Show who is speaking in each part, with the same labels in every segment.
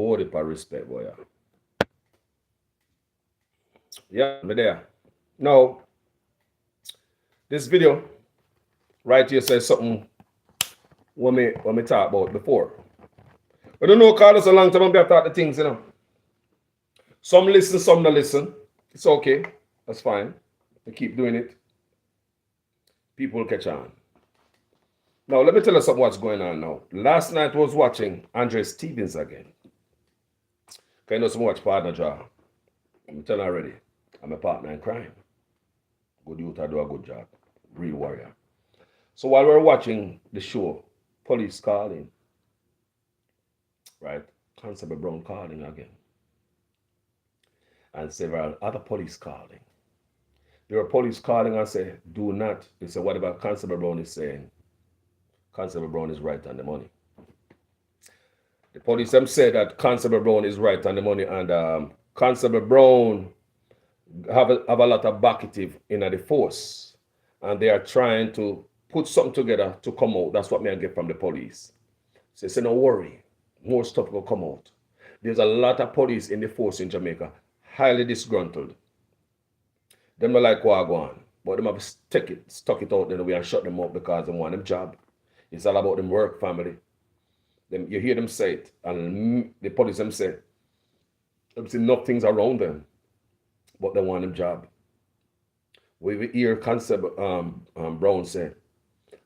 Speaker 1: hold it for respect, boy. Yeah, me there. Now, this video right here says something when we talk about before. I don't know, call us a long time and talk the things, you know. Some listen, some not listen. It's okay. That's fine. We keep doing it. People will catch on. Now, let me tell you something what's going on now. Last night I was watching Andre Stevens again. Can you know some watch Partner Jaw? I'm telling you already. I'm a partner in crime. Good youth, I do a good job. Real warrior. So while we're watching the show, police calling. Right? Constable Brown calling again. And several other police calling. There were police calling and say, do not. They say, whatever Constable Brown is saying, Constable Brown is right on the money. The police them say that Constable Brown is right on the money, and Constable Brown have a lot of backative in the force, and they are trying to put something together to come out. That's what me I get from the police. So they say, no worry, more stuff will come out. There's a lot of police in the force in Jamaica, highly disgruntled. Them are like Wagwan, but them have stuck it out in the way and shut them up because they want them job. It's all about them work family. Them, you hear them say it, and the police them say enough things around them, but they want them job. We hear Constable Brown say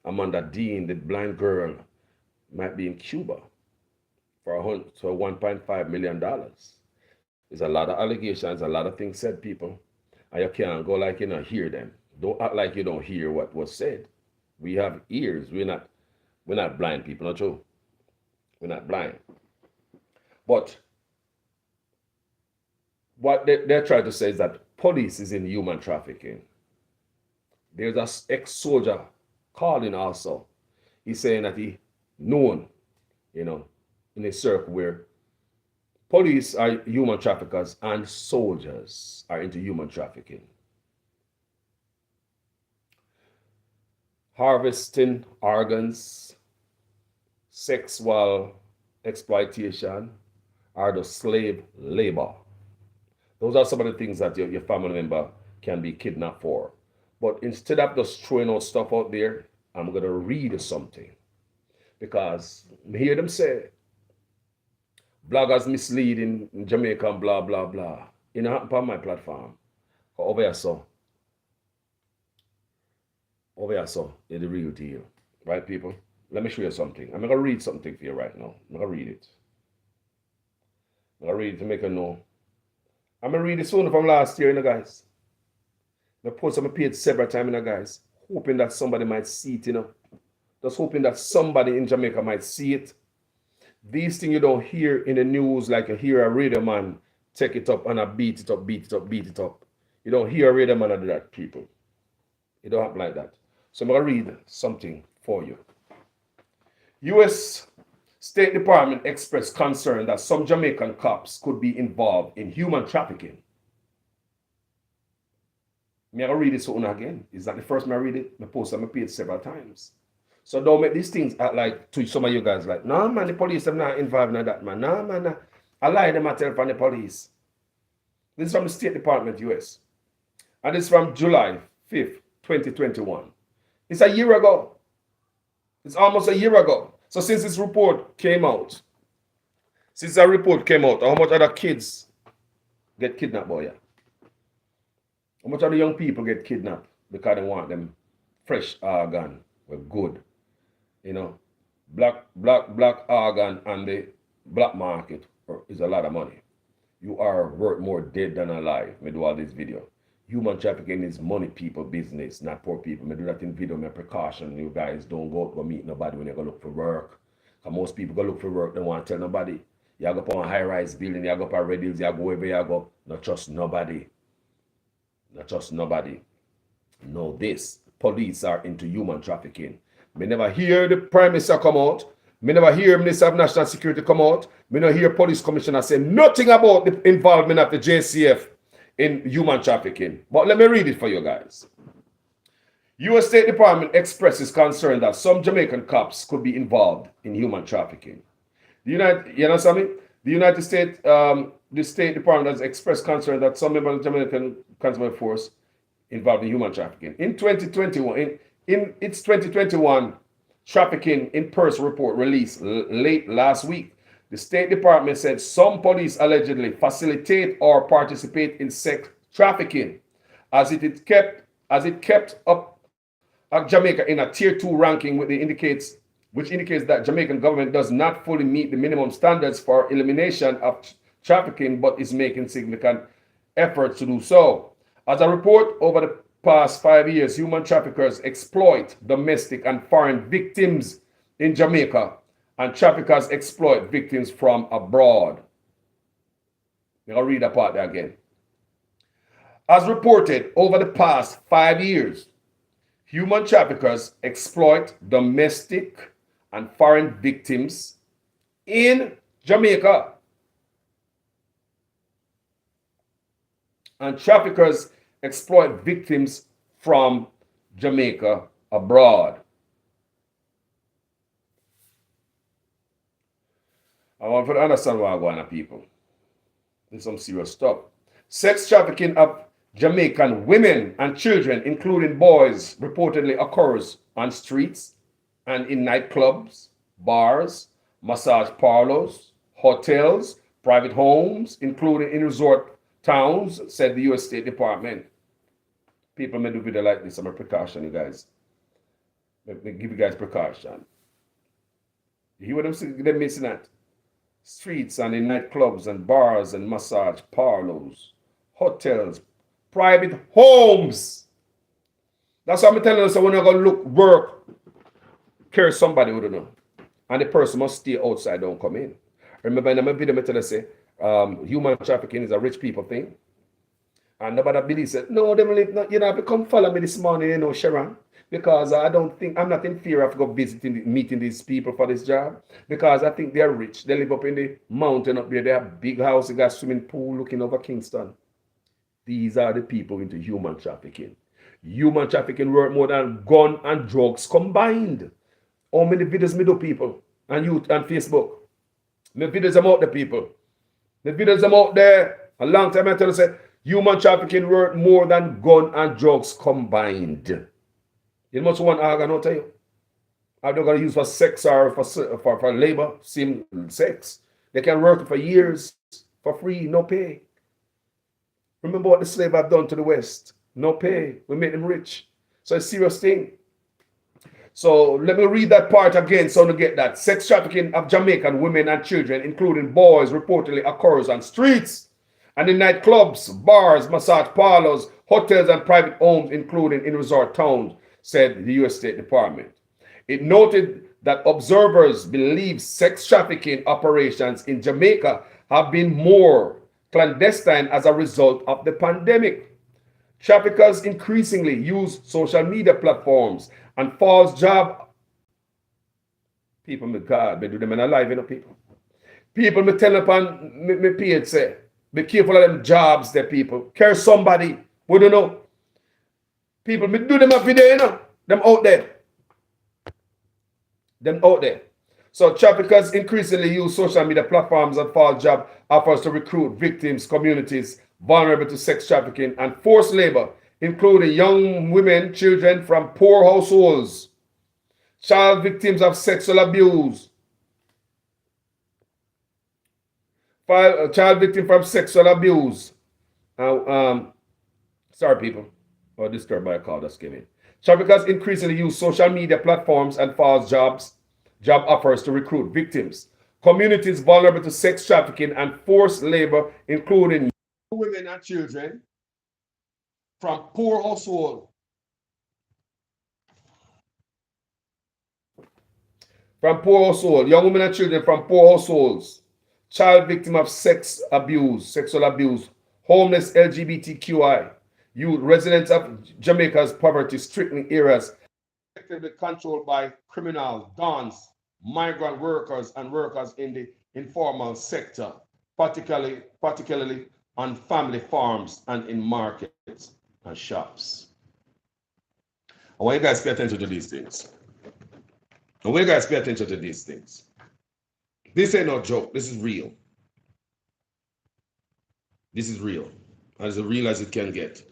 Speaker 1: Amanda Dean, the blind girl, might be in Cuba for $1.5 million. There's a lot of allegations, a lot of things said, people, and you can't go like you don't hear them. Don't act like you don't hear what was said. We have ears. We're not blind people, not true. We're not blind. But what they're trying to say is that police is in human trafficking. There's an ex-soldier calling also. He's saying that he known, in a circle where police are human traffickers and soldiers are into human trafficking. Harvesting organs, sexual exploitation, or the slave labor. Those are some of the things that your family member can be kidnapped for. But instead of just throwing out stuff out there, I'm going to read something. Because I hear them say, bloggers misleading in Jamaica and blah, blah, blah. It don't happen on my platform. Over here, so is the real deal. Right, people? Let me show you something. I'm going to read something for you right now. I'm going to read it. I'm going to read it to make you know. I'm going to read it soon from last year, guys. I post on my page several times, guys. Hoping that somebody might see it, Just hoping that somebody in Jamaica might see it. These things you don't hear in the news, like you hear a radio man take it up and I beat it up. You don't hear a radio man do that, people. It don't happen like that. So I'm going to read something for you. U.S. State Department expressed concern that some Jamaican cops could be involved in human trafficking. I'm going to read it soon again. It's not the first time I read it. I post on my page several times. So don't make these things act like to some of you guys like, no man, the police are not involved in that, man. No man, I lie them myself from the police. This is from the State Department, US. And it's from July 5th, 2021. It's a year ago. It's almost a year ago. So since this report came out, how much other kids get kidnapped, boy? How much other young people get kidnapped because they want them fresh organ? We're good. Black organ and the black market is a lot of money. You are worth more dead than alive. Me do all this video. Human trafficking is money people business, not poor people. Me do that in video, my precaution. You guys don't go meet nobody when you go look for work. Because most people go look for work, they want to tell nobody. You go up on a high-rise building, you go up on Red Hills, you go wherever you go. Not trust nobody. Know this. Police are into human trafficking. Me never hear the Prime Minister come out. Me never hear Minister of National Security come out. Me never hear Police Commissioner say nothing about the involvement of the JCF in human trafficking. But let me read it for you guys. U.S. State Department expresses concern that some Jamaican cops could be involved in human trafficking. You understand me? The United States, the State Department has expressed concern that some members of the Jamaican consumer force involved in human trafficking. In 2021, in its 2021 trafficking in person report released late last week, the State Department said some police allegedly facilitate or participate in sex trafficking, as it kept up Jamaica in a tier 2 ranking, which indicates that Jamaican government does not fully meet the minimum standards for elimination of trafficking, but is making significant efforts to do so. As a report, over the past 5 years, human traffickers exploit domestic and foreign victims in Jamaica, and traffickers exploit victims from abroad. I'll read that part there again. As reported, over the past 5 years, human traffickers exploit domestic and foreign victims in Jamaica, and traffickers exploit victims from Jamaica abroad. I want to understand why I want to people. There's some serious stuff. Sex trafficking of Jamaican women and children, including boys, reportedly occurs on streets and in nightclubs, bars, massage parlors, hotels, private homes, including in resort towns, said the U.S. State Department. People may do video like this. I'm a precaution, you guys. Let me give you guys precaution. You hear what they're missing at? Streets and in nightclubs and bars and massage parlors, hotels, private homes. That's what I'm telling you. So when you're going to look, work, carry somebody, we don't know. And the person must stay outside, don't come in. Remember in my video, I tell you, say, human trafficking is a rich people thing. And nobody believes it. No, they will, you know, if you come follow me this morning, you know, Sharon, because I'm not in fear of go visiting, meeting these people for this job, because I think they're rich. They live up in the mountain up there. They have big house, they got swimming pool looking over Kingston. These are the people into human trafficking. Human trafficking worth more than gun and drugs combined. How many videos me do, people? And youth and Facebook. My videos I'm out there, people. The videos I'm out there. A long time I tell you, say, human trafficking worth more than gun and drugs combined. You must want organ, I'll tell you. Are they going to use for sex or for labor? Same sex. They can work for years for free, no pay. Remember what the slave have done to the West? No pay. We made them rich. So it's a serious thing. So let me read that part again so you get that. Sex trafficking of Jamaican women and children, including boys, reportedly occurs on streets and in nightclubs, bars, massage parlors, hotels, and private homes, including in resort towns, said the U.S. State Department. It noted that observers believe sex trafficking operations in Jamaica have been more clandestine as a result of the pandemic. Traffickers increasingly use social media platforms and false job. People, me God, they do them in a life, you know, people. People, me tell upon me page say, be careful of them jobs, there, people. Care somebody, we don't know. People, me do them every day, you know. Them out there. Them out there. So traffickers increasingly use social media platforms and false job offers to recruit victims, communities vulnerable to sex trafficking and forced labor, including young women, children from poor households, child victims of sexual abuse, child victim from sexual abuse. Sorry, people. Or disturbed by a call that's given. Traffickers increasingly use social media platforms and false job offers to recruit victims, communities vulnerable to sex trafficking and forced labor, including women and children from poor households. Young women and children from poor households, child victim of sexual abuse, homeless LGBTQI, youth, residents of Jamaica's poverty-stricken areas, effectively controlled by criminals, dons, migrant workers, and workers in the informal sector, particularly on family farms and in markets and shops. I want you guys to pay attention to these things. This ain't no joke. This is real. This is real, as real as it can get.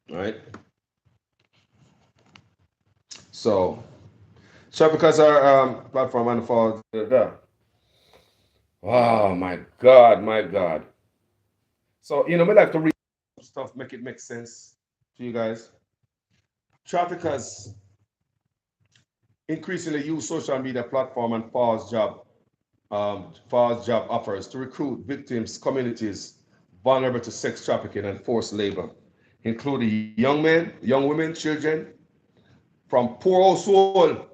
Speaker 1: All right. So, because our platform and for the wow, my God, my God. So, we like to read stuff, make it make sense to you guys. Traffickers increasingly use social media platform and false job offers to recruit victims, communities vulnerable to sex trafficking and forced labor, including young men, young women, children from poor household.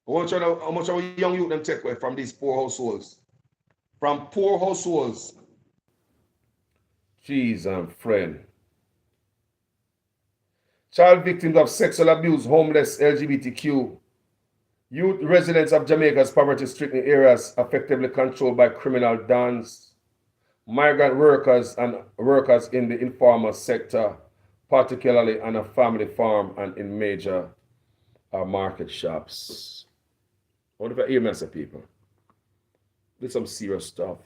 Speaker 1: I want to know how much of young youth them take away from these poor households. From poor households. Jeez, friend. Child victims of sexual abuse, homeless, LGBTQ, youth residents of Jamaica's poverty-stricken areas effectively controlled by criminal dons, migrant workers and workers in the informal sector, particularly on a family farm and in major market shops. I wonder if I hear mess of people. This is some serious stuff.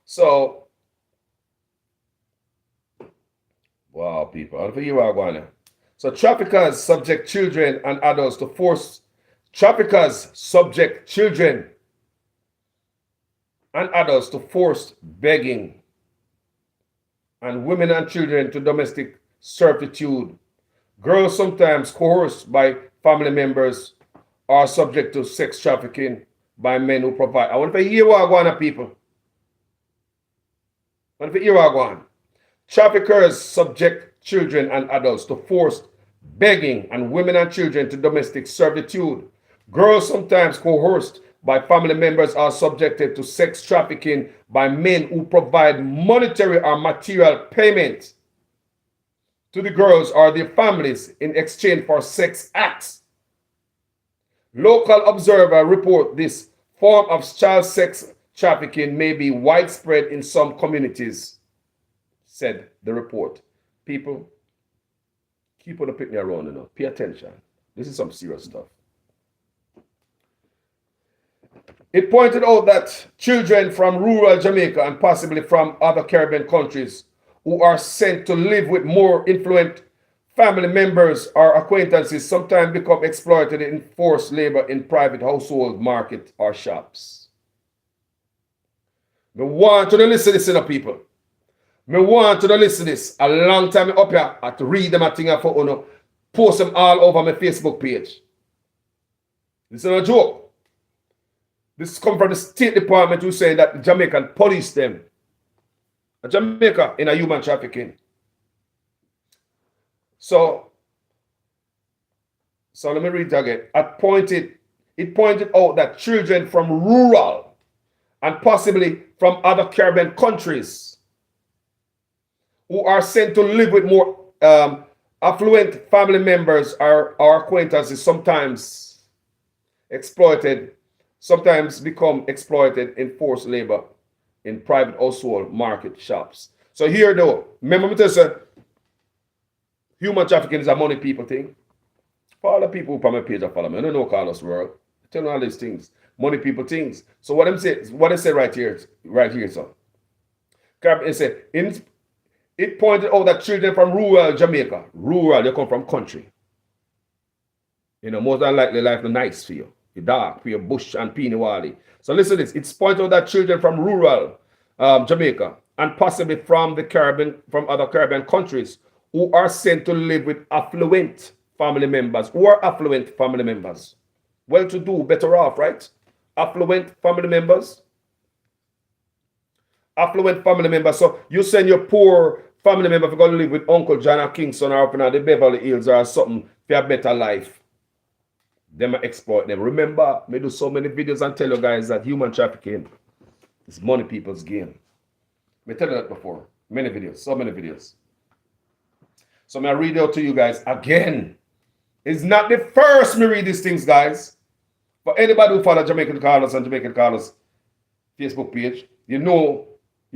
Speaker 1: So, wow, people. I don't know if you are going there. So traffickers subject children and adults to force. Traffickers subject children and adults to forced begging, and women and children to domestic servitude. Girls sometimes coerced by family members are subject to sex trafficking by men who provide. I want to hear what I want, people. I want to hear what I want. Traffickers subject children and adults to forced begging, and women and children to domestic servitude. Girls sometimes coerced by family members are subjected to sex trafficking by men who provide monetary or material payment to the girls or their families in exchange for sex acts. Local observer report this form of child sex trafficking may be widespread in some communities, said the report. People, keep on the picking around, Pay attention. This is some serious stuff. It pointed out that children from rural Jamaica and possibly from other Caribbean countries who are sent to live with more influent family members or acquaintances sometimes become exploited in forced labor in private household, market, or shops. Me want to listen to this, people. Me want to listen to this. A long time up here, I have to read them a thing for post them all over my Facebook page. This is not a joke. This comes from the State Department who say that the Jamaican police them. Jamaica in a human trafficking. So let me read it again. It pointed out that children from rural and possibly from other Caribbean countries who are sent to live with more affluent family members or acquaintances sometimes become exploited in forced labor in private household, market, shops. So here though, remember me to say, human trafficking is a money people thing. For all the people who from my page are follow me, I don't know Carlos World. I tell you all these things. Money people things. So what I say right here, so. It pointed out that children from rural Jamaica, they come from country. More than likely life is nice for you. You're dark, for your bush and peony wally. So listen to this. It's pointed out that children from rural Jamaica and possibly from other Caribbean countries who are sent to live with affluent family members, well-to-do, better off, right? Affluent family members. So you send your poor family member to go live with Uncle John or Kingston or up in the Beverly Hills or something for a better life. Them exploit them. Remember, me do so many videos and tell you guys that human trafficking is money people's game. Me tell you that before. Many videos, so many videos. So I read out to you guys again. It's not the first me read these things, guys. For anybody who follow Jamaican Carlos and Jamaican Carlos Facebook page, you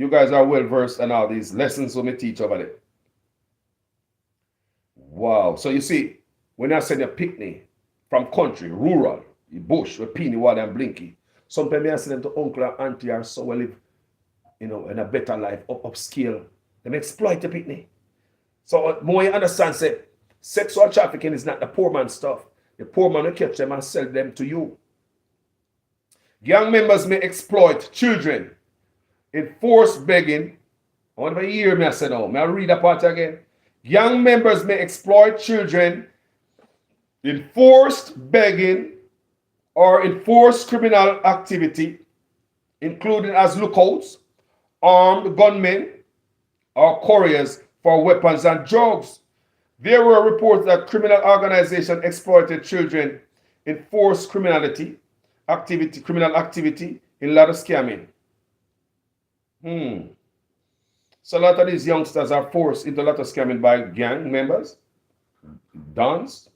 Speaker 1: guys are well versed in all these lessons we teach over there. Wow. So you see, when I send a picnic from country, rural, bush, with Peony, Wall, and Blinky. Sometimes I see them to uncle and auntie or so we live, in a better life, upscale. They exploit the pitney. So more you understand, say, sexual trafficking is not the poor man stuff. The poor man will catch them and sell them to you. Gang members may exploit children in forced begging. I want to hear me, I say now. May I read that part again? Gang members may exploit children in forced begging or in forced criminal activity, including as lookouts, armed gunmen, or couriers for weapons and drugs. There were reports that criminal organizations exploited children in forced criminal activity in ladder scamming. So a lot of these youngsters are forced into ladder scamming by gang members, dons.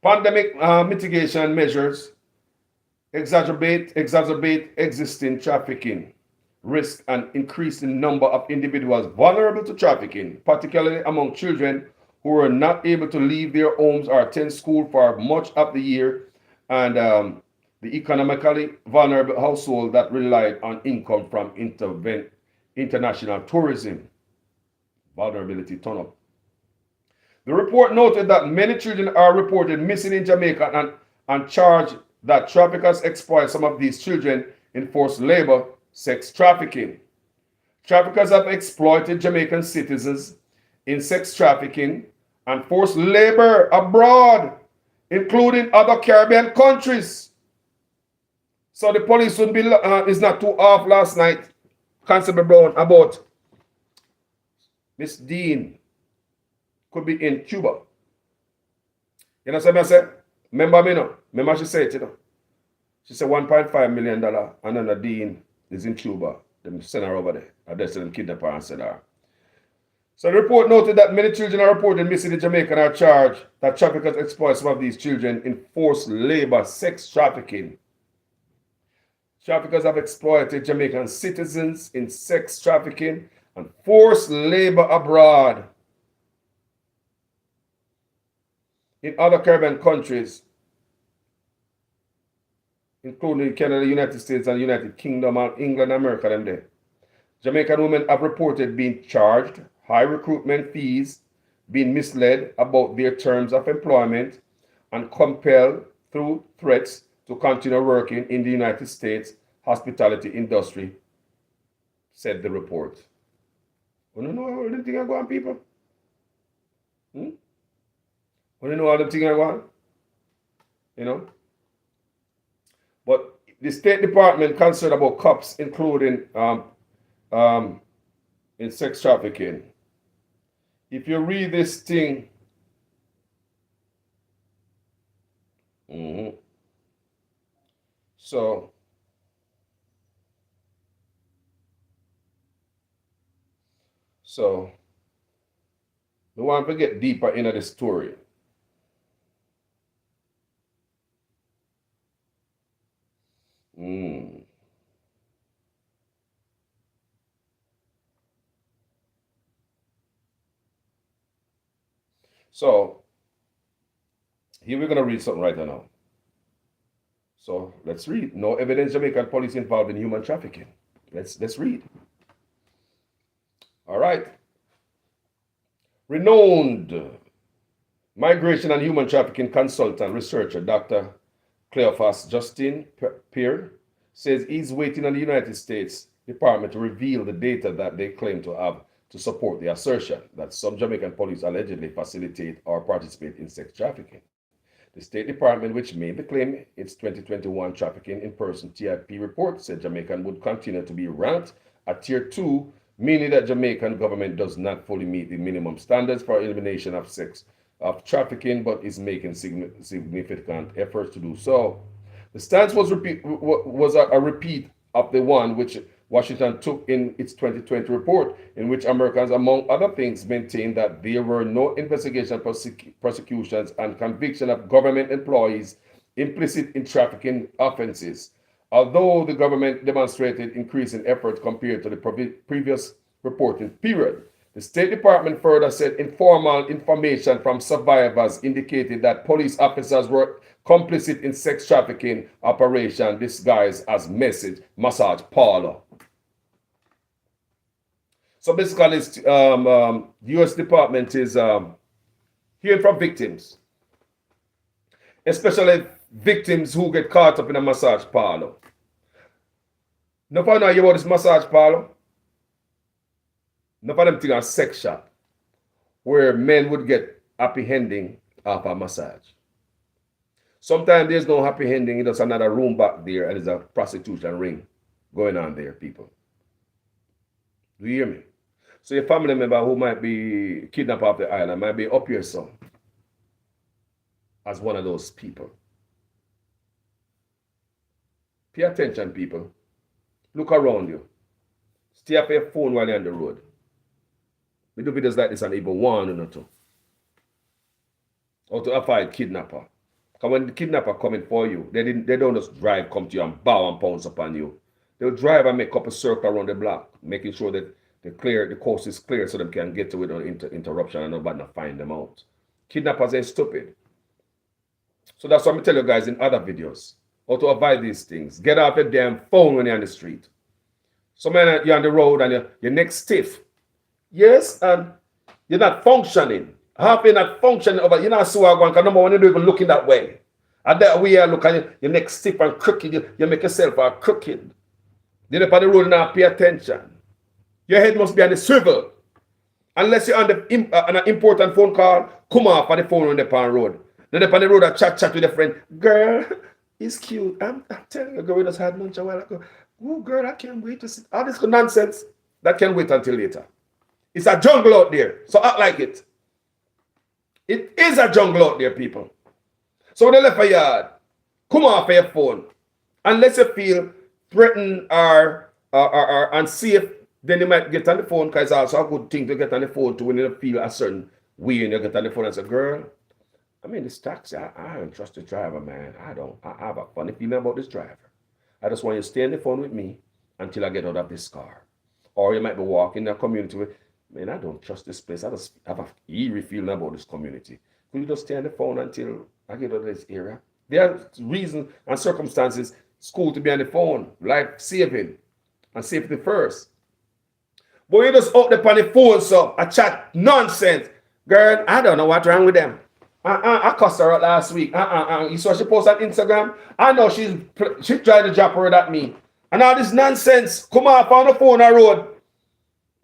Speaker 1: Pandemic mitigation measures exacerbate existing trafficking risk and increase the number of individuals vulnerable to trafficking, particularly among children who are not able to leave their homes or attend school for much of the year, and the economically vulnerable household that relied on income from international tourism. Vulnerability turn up. The report noted that many children are reported missing in Jamaica and charged that traffickers exploit some of these children in forced labor, sex trafficking. Traffickers have exploited Jamaican citizens in sex trafficking and forced labor abroad, including other Caribbean countries. So the police would be is not too off last night, Constable Brown, about Miss Dean could be in Cuba. You know what I say? Remember me no? Remember she said it, She said $1.5 million and then the Dean is in Cuba. Them send her over there. And they send them kidnap her and send her. So the report noted that many children are reported missing in Jamaica and are charged that traffickers exploit some of these children in forced labor, sex trafficking. Traffickers have exploited Jamaican citizens in sex trafficking and forced labor abroad. In other Caribbean countries, including Canada, United States, and United Kingdom, and England, America, them there, Jamaican women have reported being charged high recruitment fees, being misled about their terms of employment, and compelled through threats to continue working in the United States hospitality industry, said the report. You don't know how the thing are going, people? You don't know how the thing are going? But the State Department concerned about cops, including in sex trafficking. If you read this thing, so we want to get deeper into the story. So here we're going to read something right now. So let's read. No evidence Jamaican police involved in human trafficking. Let's read. All right. Renowned migration and human trafficking consultant researcher Dr. Cleophas Justin Peer says he's waiting on the United States Department to reveal the data that they claim to have to support the assertion that some Jamaican police allegedly facilitate or participate in sex trafficking. The State Department, which made the claim its 2021 Trafficking in Person TIP report, said Jamaican would continue to be ranked at Tier 2, meaning that Jamaican government does not fully meet the minimum standards for elimination of trafficking, but is making significant efforts to do so. The stance was a repeat of the one which Washington took in its 2020 report, in which Americans, among other things, maintained that there were no investigation, prosecutions, and conviction of government employees implicit in trafficking offenses. Although the government demonstrated increasing effort compared to the previous reporting period, The State Department further said informal information from survivors indicated that police officers were complicit in sex trafficking operation disguised as massage parlor. So basically, U.S. Department is hearing from victims, especially victims who get caught up in a massage parlor. Now, find out about this massage parlor. Now, for them thing a sex shop where men would get happy ending off a massage. Sometimes there's no happy ending, there's another room back there and there's a prostitution ring going on there, people. Do you hear me? So your family member who might be kidnapped off the island might be up your son as one of those people. Pay attention, people. Look around you. Stay off your phone while you're on the road. We do videos like this and even warn you not to. Or to avoid kidnapper. Because when the kidnapper coming for you, they don't just drive, come to you and bow and pounce upon you. They'll drive and make up a circle around the block, making sure that the coast is clear so they can get to it without interruption and nobody not find them out. Kidnappers ain't stupid. So that's what I'm telling you guys in other videos. How to avoid these things. Get off your damn phone when you're on the street. So man, you're on the road and your neck stiff. Yes, and you're not functioning. Half you're not functioning over. You're not so going because number one, you're not even looking that way. And that way you look and your neck stiff and crooked. You make yourself crooked. You're up on the road and not pay attention. Your head must be on the swivel. Unless you're on an important phone call, come off on the phone on the road. Then up on the road and chat with a friend. Girl, he's cute. I'm telling you, girl, we just had lunch a while ago. Oh, girl, I can't wait to see. All this nonsense, that can wait until later. It's a jungle out there, so act like it. It is a jungle out there, people. So when they left a yard, come off your phone. Unless you feel threatened or unsafe, then you might get on the phone, because it's also a good thing to get on the phone to when you feel a certain way and you get on the phone and say, girl, I'm in this taxi. I don't trust the driver, man. I have a funny feeling about this driver. I just want you to stay on the phone with me until I get out of this car. Or you might be walking in a community with, man, I don't trust this place. I just have an eerie feeling about this community. Could you just stay on the phone until I get out of this area? There are reasons and circumstances, school to be on the phone, life saving, and safety first. But you just out there on the phone, so I chat nonsense. Girl, I don't know what's wrong with them. I cussed her out last week. You saw she posted on Instagram? I know she tried to drop her at me. And all this nonsense, come off on the phone or road.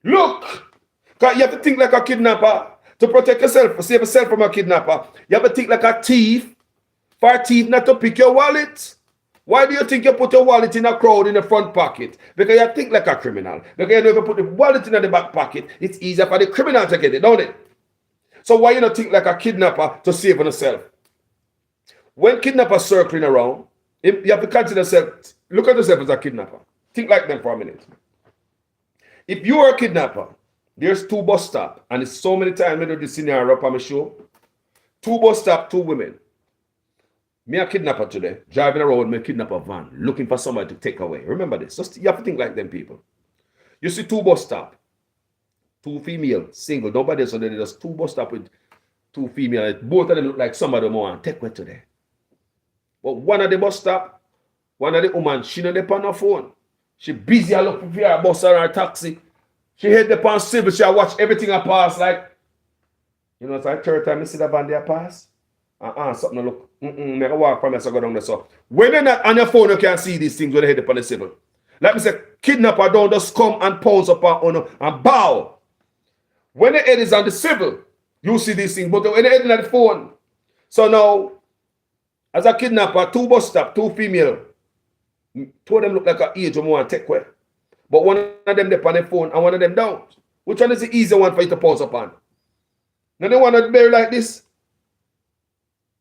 Speaker 1: Look! Because you have to think like a kidnapper to protect yourself, to save yourself from a kidnapper. You have to think like a thief for a thief not to pick your wallet. Why do you think you put your wallet in a crowd in the front pocket? Because you think like a criminal. Because you never put the wallet in the back pocket. It's easier for the criminal to get it, don't it? So why you not think like a kidnapper to save on yourself? When kidnappers circling around, you have to consider yourself, look at yourself as a kidnapper. Think like them for a minute. If you are a kidnapper, there's 2 bus stops, and it's so many times I do this scenario up on my show. 2 bus stops, 2 women. Me a kidnapper today, driving around me kidnapper van, looking for somebody to take away. Remember this. Just, you have to think like them people. You see 2 bus stops, 2 female, single, nobody else, so there's just 2 bus stops with 2 female. Both of them look like somebody more and take away today. But one of the bus stop, one of the woman, she not on her phone. She busy looking for her bus or her taxi. She head upon civil, she watch everything I pass like, you know, it's like third time you see the van there pass. Something look, make a walk from me, so go down there. So when you're not on your phone, you can't see these things when they head upon the civil. Like me say, kidnapper don't just come and pounce upon you and bow. When the head is on the civil, you see these things, but when the head is on the phone. So now, as a kidnapper, 2 bus stop, 2 female, 2 of them look like an age or more and take away. But one of them up on the phone and one of them down. Which one is the easy one for you to pause upon? Now they want to bear like this.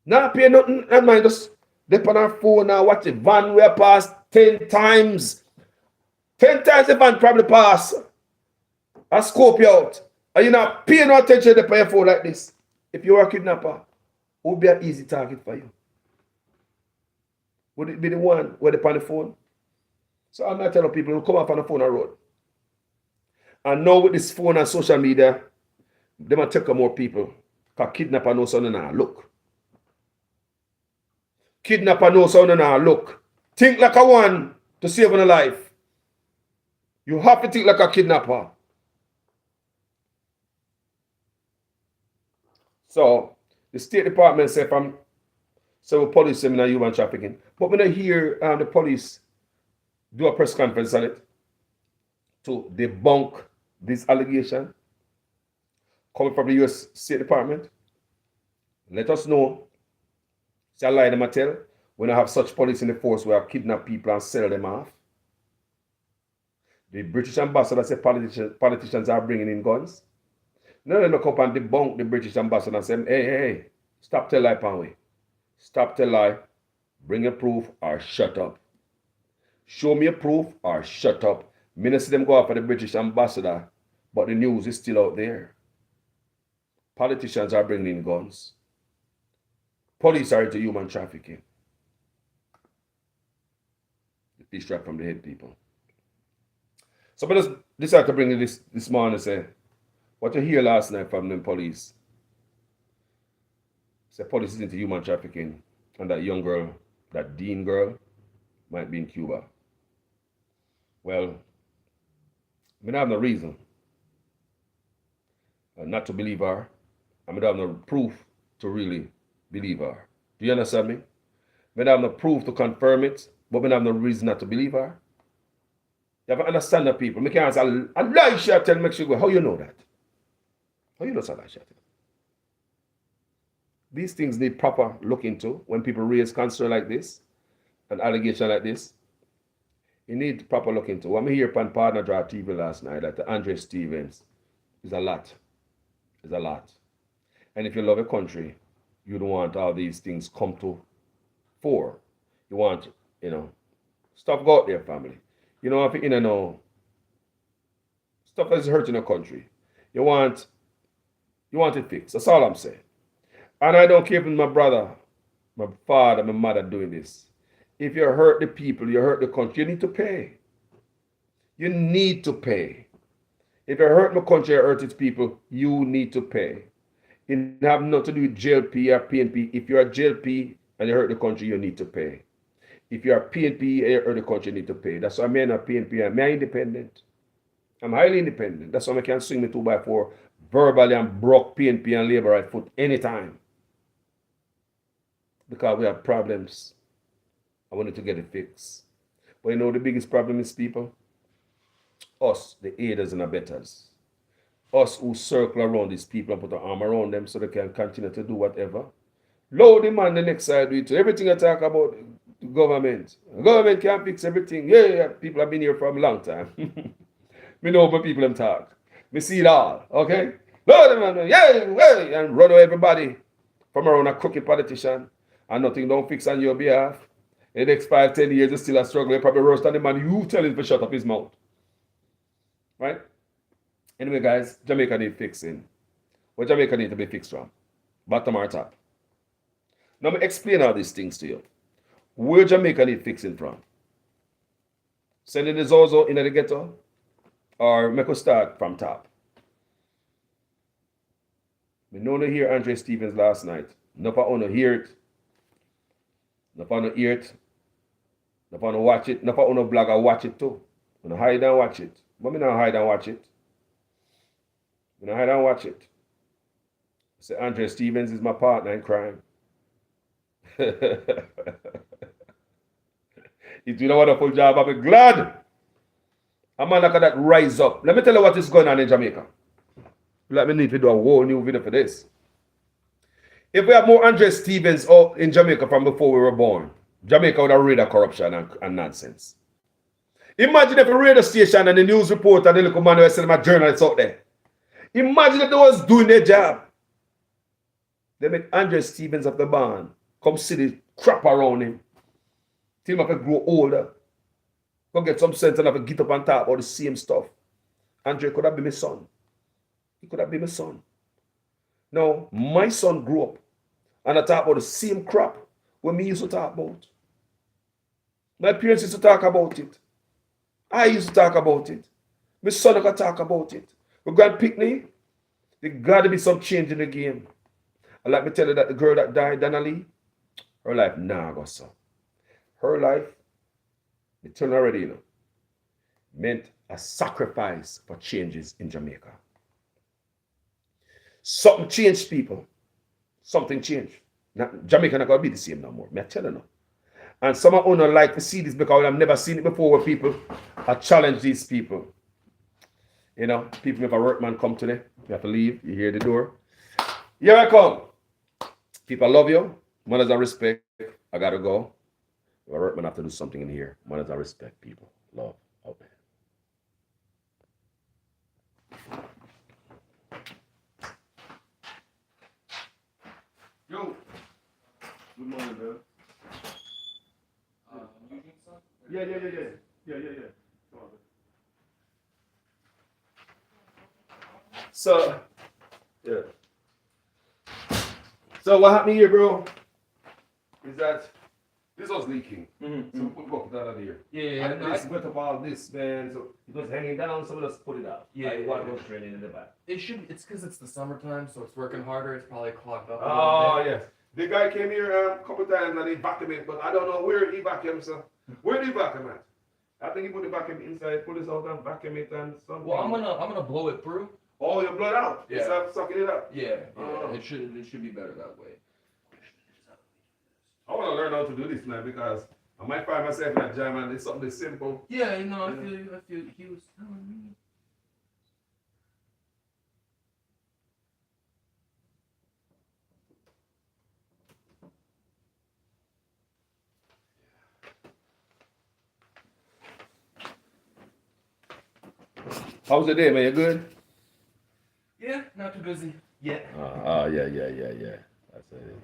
Speaker 1: Not pay nothing, and mind just dip on our phone now, watch the van we pass 10 times. 10 times the van probably pass. I scope you out. And you not pay no attention to your phone like this. If you are a kidnapper, who would be an easy target for you? Would it be the one where they on the phone? So I'm not telling people to come off on the phone or road. And now with this phone and social media, they might take more people. Because kidnapper knows something now. Look. Kidnapper knows something now. Look. Think like a one to save a life. You have to think like a kidnapper. So, the State Department said from several police seminar human trafficking. But when I hear the police do a press conference on it to debunk this allegation coming from the U.S. State Department, let us know. It's a lie them I tell. When I have such police in the force where I kidnap people and sell them off. The British ambassador said politicians are bringing in guns. Now they look up and debunk the British ambassador and say, hey, stop tell lie, Panway. Stop tell lie. Bring a proof or shut up. Show me a proof or shut up. Me not see them go after the British ambassador, but the news is still out there. Politicians are bringing in guns. Police are into human trafficking. The fish trap from the head, people. So I just decided to bring this morning and say, what you hear last night from the police? Say police is into human trafficking, and that young girl, that Dean girl, might be in Cuba. Well, I don't have no reason not to believe her. I don't have no proof to really believe her. Do you understand me? I don't have no proof to confirm it, but I don't have no reason not to believe her. You have to understand that, people. I can't say, a lie she tell me she go. How you know that? How you know it's a lie she tell? These things need proper look into when people raise concern like this, an allegation like this. You need proper look into. When I hear on Partner Draw TV last night that the Andre Stevens is a lot. It's a lot. And if you love a country, you don't want all these things come to fore. You want, stuff go out there, family. You know, if you know stuff that's hurting a country. You want it fixed. That's all I'm saying. And I don't care if my brother, my father, my mother doing this. If you hurt the people, you hurt the country, you need to pay. You need to pay. If you hurt my country, you hurt its people, you need to pay. It have nothing to do with JLP or PNP. If you're a JLP and you hurt the country, you need to pay. If you're a PNP and you hurt the country, you need to pay. That's why I'm a PNP. I'm independent. I'm highly independent. That's why I can swing me 2x4 verbally and broke PNP and labor right foot anytime. Because we have problems. I wanted to get it fixed. But you know the biggest problem is, people? Us, the aiders and abettors. Us who circle around these people and put an arm around them so they can continue to do whatever. Load the man the next side with everything I talk about the government. The government can't fix everything. Yeah, people have been here for a long time. Me know when people them talk. Me see it all, okay? Load the man, yeah, and run over everybody from around a crooked politician. And nothing don't fix on your behalf. In the next 5-10 years, you're still a struggle. You're probably worse than the man you tell him to shut up his mouth. Right? Anyway, guys, Jamaica need fixing. What Jamaica need to be fixed from? Bottom or top? Now, me explain all these things to you. Where Jamaica need fixing from? Sending the Zozo in the ghetto? Or make us start from top? We know to hear Andre Stevens last night. No for to hear it. No for no hear it. No for no watch it. No for no blogger watch it too. No hide and watch it. But me not hide and watch it. Me not hide and watch it. Say Andre Stevens is my partner in crime. He's doing a wonderful job. I'm glad. A man like that rise up. Let me tell you what is going on in Jamaica. Let me need to do a whole new video for this. If we have more Andre Stevens in Jamaica from before we were born, Jamaica would have rid of corruption and nonsense. Imagine if a radio station and the news reporter and the little man who sending my journalists out there. Imagine if they was doing their job. They make Andre Stevens of the barn come see the crap around him. Till him have to grow older. Go get some sense and have to get up and talk about the same stuff. Andre could have been my son. He could have been my son. Now, my son grew up and I talk about the same crap when me used to talk about. My parents used to talk about it. I used to talk about it. My son gonna talk about it. We're going to picnic. There gotta be some change in the game. And let me tell you that the girl that died, Dana Lee, her life nah go so. Her life, the turn already, meant a sacrifice for changes in Jamaica. Something changed, people. Something changed. Jamaica not gonna be the same no more. Me I tell you now. And some of you don't like to see this because I've never seen it before where people challenge these people. People if a workman come today, you have to leave, you hear the door. Here I come. People love you. Manners and respect. I gotta go. If a workman have to do something in here. Manners and respect, people. Love. Open. Yo. Good morning, bro.
Speaker 2: You drink some?
Speaker 1: Yeah. Come on, So, yeah. So what happened here, bro, is that this was leaking.
Speaker 2: Mm-hmm.
Speaker 1: So we put that out of here.
Speaker 2: Yeah.
Speaker 1: And this went up all this, man. So it was hanging down, so we just put it out.
Speaker 2: Yeah.
Speaker 1: Like water was draining in the back.
Speaker 2: It's because it's the summertime, so it's working harder. It's probably clogged up.
Speaker 1: Oh, yes. The guy came here a couple times and he vacuumed it, but I don't know where he vacuumed, so. Where did he vacuum at? I think he put the vacuum inside, pull this out and vacuum it and something.
Speaker 2: Well, I'm gonna blow it through.
Speaker 1: Oh, your blood out?
Speaker 2: Yeah.
Speaker 1: Instead of sucking it up?
Speaker 2: Yeah.
Speaker 1: Oh.
Speaker 2: It should be better that way.
Speaker 1: I want to learn how to do this, man, because I might find myself in a jam and it's something simple.
Speaker 2: Yeah, I feel he was telling me.
Speaker 1: How was the day, man? You good?
Speaker 2: Yeah, not too busy.
Speaker 1: Yeah. Yeah. That's it.